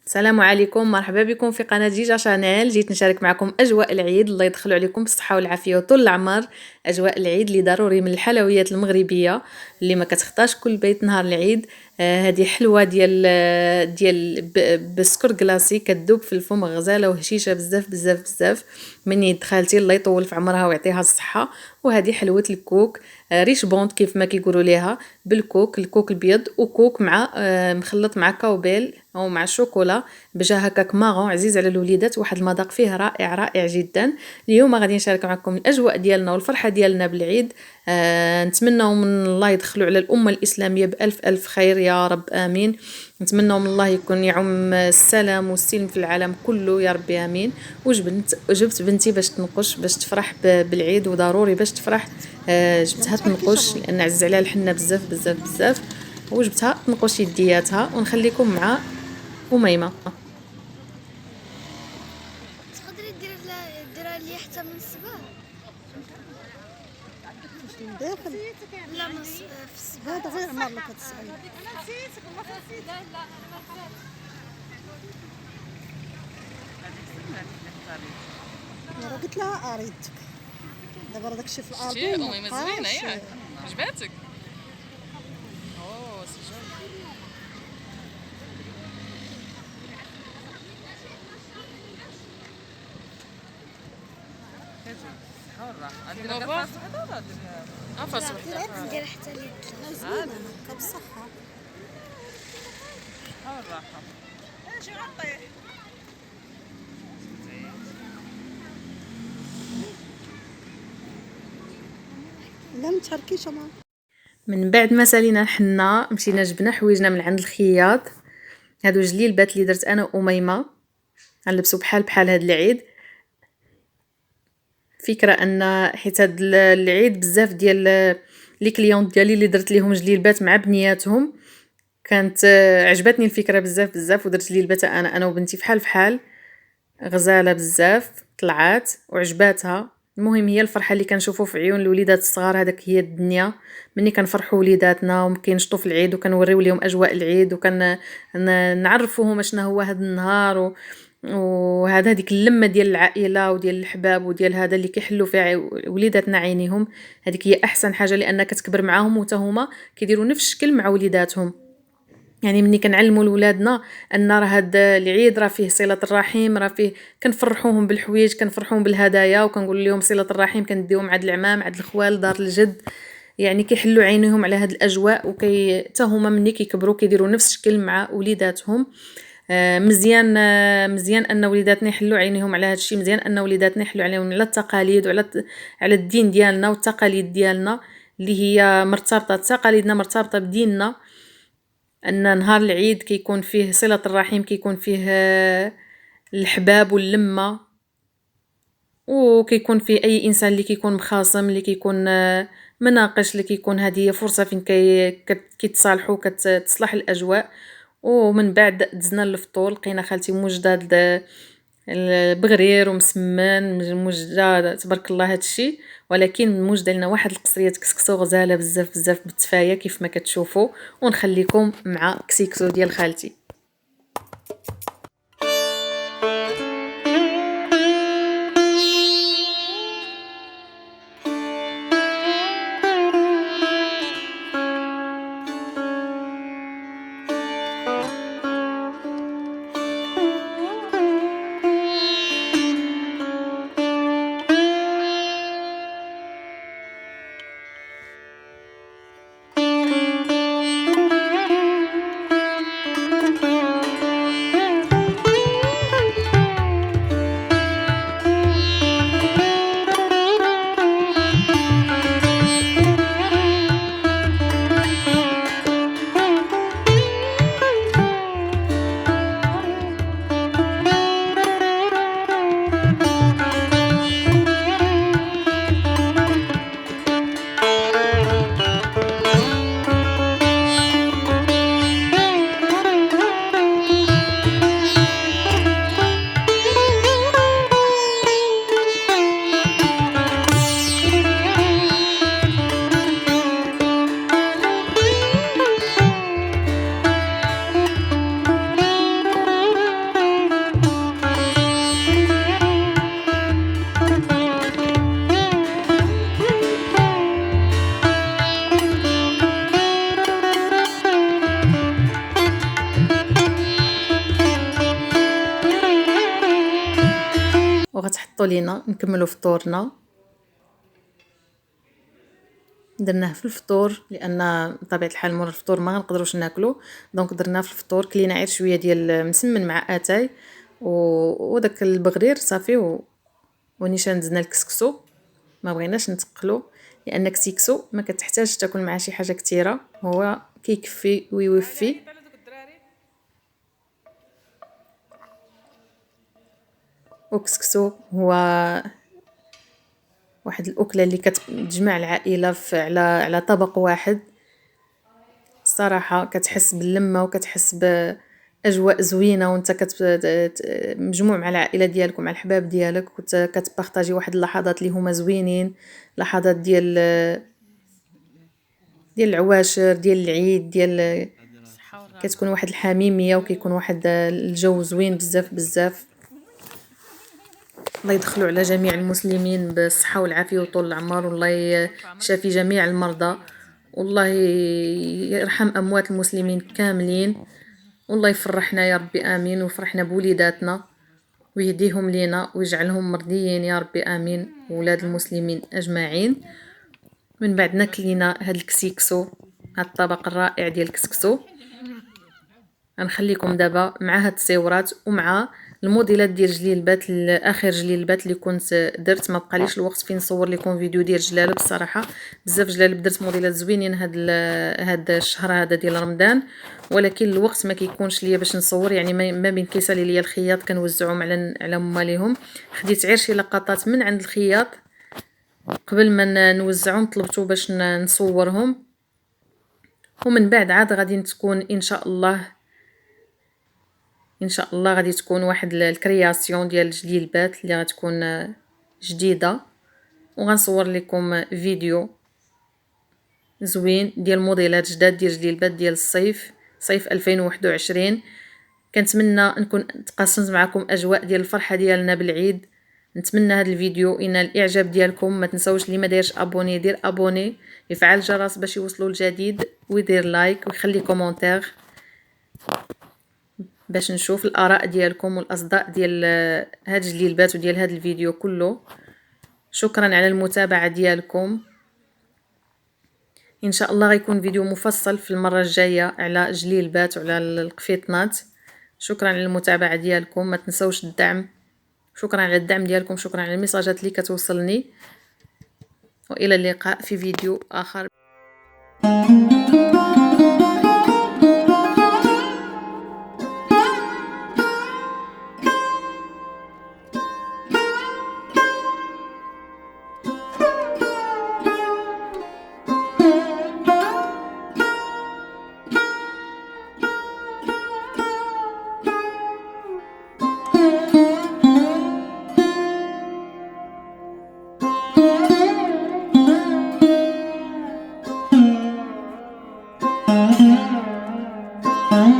السلام عليكم، مرحبا بكم في قناة جيجا شانيل. جيت نشارك معكم أجواء العيد. الله يدخلوا عليكم بالصحة والعافية وطول العمر. أجواء العيد اللي ضروري من الحلويات المغربية اللي ما كتخطاش كل بيت نهار العيد. هذه حلوة ديال بسكر كلاصي كتذوب في الفم، غزالة وهشيشة بزاف بزاف بزاف من يد خالتي، الله يطول في عمرها ويعطيها الصحة. وهذه حلوة الكوك، ريش بوند كيف ما كيقولوا ليها، بالكوك، الكوك البيض وكوك مع مخلط مع كاوبيل او مع الشوكولا بجا هكاك ماغون عزيز على الوليدات، واحد المذاق فيه رائع رائع جدا. اليوم غادي نشارك معكم الاجواء ديالنا والفرحه ديالنا بالعيد. نتمنى من الله يدخلوا على الامه الاسلاميه بالف الف خير يا رب امين. نتمنى من الله يكون يعم السلام والسلم في العالم كله يا ربي امين. وجبت بنتي باش تنقش باش تفرح بالعيد، وضروري باش تفرح جبتها تنقش لان عز عليها الحنه بزاف بزاف بزاف، وجبتها تنقش يدياتها. ونخليكم مع أميمة. تقدري ديرها لي حتى من الصباح. داخل لا من في الصباح. هذا غير عمر لك تسأل. انا نسيتك والله نسيت. لا لا انا قلت لها اريدك دابا داك الشيء في الارض. شتي أميمة زوينة ياك عجباتك؟ اوه سي جون. حرة عندنا قفاص وحدة ولا قفاص وحدة؟ ندير حتى اليد. زوينه هكا بالصحه. حرة شو غطيح؟ لا ما تحركيش ماما. من بعد ما سالينا الحنة مشينا جبنا حويجنا من عند الخياط. هادو جليلبات اللي درت انا وأميمة غنلبسو بحال هاد العيد. فكرة ان حيت هاد العيد بزاف ديال لي كليونط ديالي اللي درت ليهم جليلبات مع بنياتهم كانت عجبتني الفكرة بزاف بزاف، ودرت جليلبات انا وبنتي فحال غزالة بزاف طلعات وعجباتها. المهم هي الفرحة اللي كنشوفو في عيون الوليدات الصغار، هذاك هي الدنيا. مني كنفرحوا وليداتنا وكينشطوا في العيد وكنوريو ليهم اجواء العيد نعرفوهم شنو هو هذا النهار وهذا هذيك اللمه ديال العائله وديال الحباب وديال هذا اللي كيحلوا فيها وليداتنا عينيهم. هذيك هي احسن حاجه لانها كتكبر معاهم وتا هما كيديروا نفس الشكل مع وليداتهم. يعني مني كنعلموا لولادنا ان راه هاد العيد راه فيه صله الرحم، راه فيه كنفرحوهم بالحوايج، كنفرحوهم بالهدايا، وكنقول لهم صله الرحم كنديهم عند العمام عند الخوال دار الجد. يعني كيحلوا عينيهم على هاد الاجواء حتى هما مني كيكبروا كيديروا نفس الشكل مع وليداتهم. مزيان مزيان ان وليداتنا يحلوا عينيهم على هذا الشيء، مزيان ان وليداتنا يحلوا عليهم على التقاليد وعلى على الدين ديالنا والتقاليد ديالنا اللي هي مرتبطه، تقاليدنا مرتبطه بديننا. ان نهار العيد كيكون فيه صله الرحم، كيكون فيه الحباب واللمه، وكيكون فيه اي انسان اللي كيكون مخاصم، اللي كيكون مناقش، اللي كيكون هذه هي فرصه فين كيتصالحوا كتصلح الاجواء. ومن بعد دزنا للفطور، لقينا خالتي موجده البغرير ومسمن موجده تبارك الله هادشي، ولكن موجده لنا واحد القصريه كسكسو غزاله بزاف بزاف بالتفايه كيف ما كتشوفوا. ونخليكم مع كسيكسو ديال خالتي. حطوا لينا نكملوا فطورنا. درناه في الفطور لان بطبيعه الحال مور الفطور ما غنقدروش ناكلو، دونك درناه في الفطور. كلينا غير شويه ديال مسمن مع اتاي وداك البغرير صافي ونيشان دزنا الكسكسو. ما بغيناش نتقلو لان الكسكسو ما كتحتاج تاكل معاه شي حاجه كثيره، هو كيكفي ويوفي. وكسكسو هو واحد الاكله اللي كتجمع العائله على طبق واحد. الصراحه كتحس باللمه وكتحس باجواء زوينه وانت مجموع مع العائله ديالك ومع الحباب ديالك وكتبارطاجي واحد اللحظات اللي هما زوينين، لحظات ديال العواشر ديال العيد ديال كتكون واحد الحميميه وكيكون واحد الجو زوين بزاف بزاف. الله يدخلوا على جميع المسلمين بالصحة والعافية وطول العمر، والله يشافي جميع المرضى، والله يرحم أموات المسلمين كاملين، والله يفرحنا يا ربي آمين، ويفرحنا بوليداتنا ويهديهم لينا ويجعلهم مرضيين يا ربي آمين، ولاد المسلمين أجمعين. من بعد ناكلينا هاد الكسكسو، هاد الطبق الرائع ديال الكسكسو. غنخليكم دابا مع هاد التصاورات ومع الموديلات ديال جليلبات، اخر جليلبات اللي كنت درت. ما بقاليش الوقت فين نصور لكم فيديو ديال جلالب، الصراحه بزاف جلالب درت موديلات زوينين هاد الشهر هذا ديال رمضان، ولكن الوقت ما كيكونش ليا باش نصور، يعني ما بين كيسالي ليا الخياط كنوزعهم على ماليهم. خديت غير شي لقطات من عند الخياط قبل ما نوزعهم، طلبته باش نصورهم، ومن بعد عاد غادي تكون ان شاء الله غادي تكون واحد الكرياسيون ديال الجليلبات اللي غتكون جديده، وغنصور لكم فيديو زوين ديال موديلات جداد ديال جليلبات ديال الصيف، صيف 2021. كنتمنى نكون تقاسمت معكم اجواء ديال الفرحه ديالنا بالعيد. نتمنى هذا الفيديو ينال الاعجاب ديالكم. ما تنساوش اللي ما دايرش ابوني يدير ابوني، يفعل الجرس باش يوصلوا الجديد، ويدير لايك ويخلي كومونتير باش نشوف الاراء ديالكم والاصداء ديال هاد الجليلبات وديال هاد الفيديو كله. شكرا على المتابعه ديالكم. ان شاء الله غيكون فيديو مفصل في المره الجايه على جليلبات وعلى القفيطنات. شكرا على المتابعه ديالكم، ما تنساوش الدعم. شكرا على الدعم ديالكم، شكرا على الميساجات اللي كتوصلني، والى اللقاء في فيديو اخر.